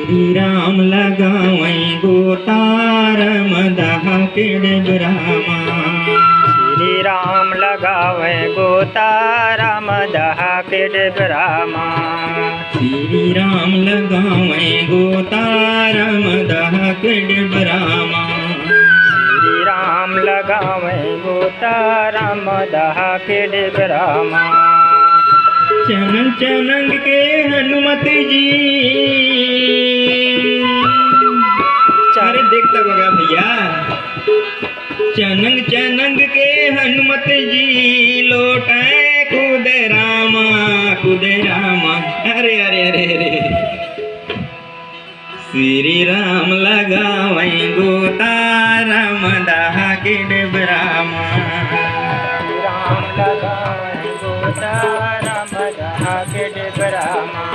श्री राम लगावई गोतार मदह के डबरामा। श्री राम लगावे गोतार मदह के डबरामा। श्री राम लगावई गोतार मदह के डबरामा। श्री राम लगावे गोतार मदह के डबरामा। चनंग चनंग के हनुमत जी। अरे देखता बगा भैया। चनंग चनंग के हनुमत जी लौटाए खुद रामा खुद रामा। अरे अरे अरे अरे श्री राम लगावई गोतार मदह के डबरामा। राम लगावे गोतार मदह के डबरामा।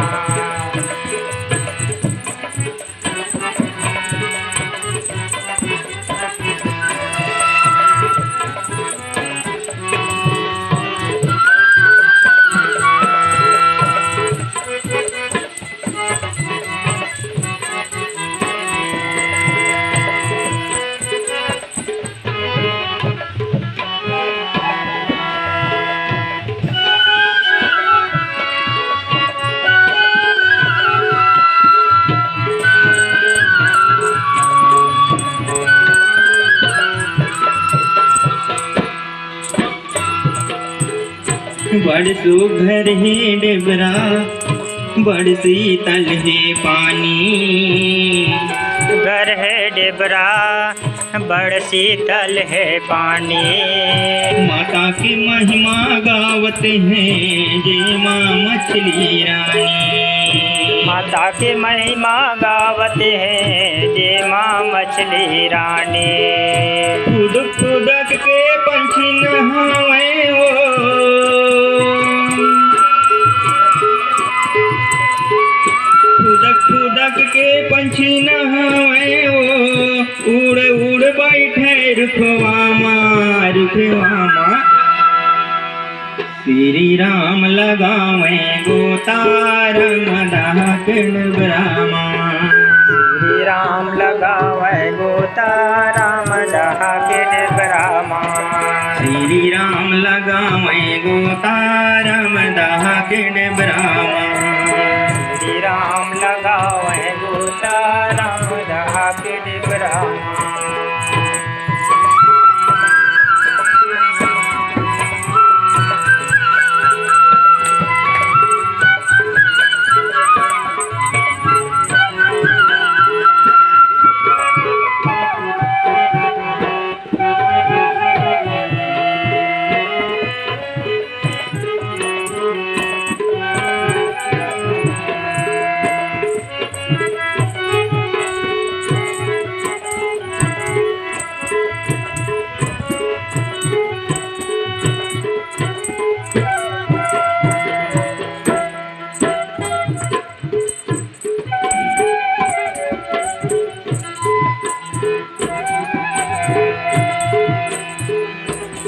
बड़ सुघर है डबरा बड़ शीतल है पानी। घर है डबरा बड़ शीतल है पानी। माता की महिमा गावत हैं जय माँ मछली रानी। माता की महिमा गावत है जय माँ मछली रानी। खुदक खुदक के पंछी नहावे वो। खुदक खुदक के पंछी नहावे वो। उड़ उड़ बैठे रुखवामा रुखवामा। श्री राम लगावे गोतार मदह के डबरामा। श्री राम लगावे गोतार मदह के डबरामा। श्री राम लगावे गोतार मदह के डबरामा। श्री राम लगावे गोतार मदह के डबरामा।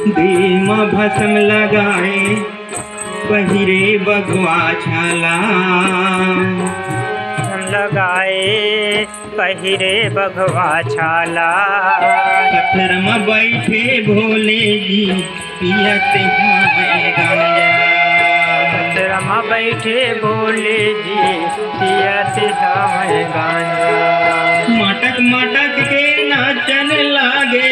देह भस्म लगाए पहिरे बगवा छाला। लगाए पहिरे बगवा छाला। पत्थर में बैठे भोले जी पियत हैं गांजा। पत्थर में बैठे भोले जी पियत हैं गांजा। मटक मटक के नाचन लागे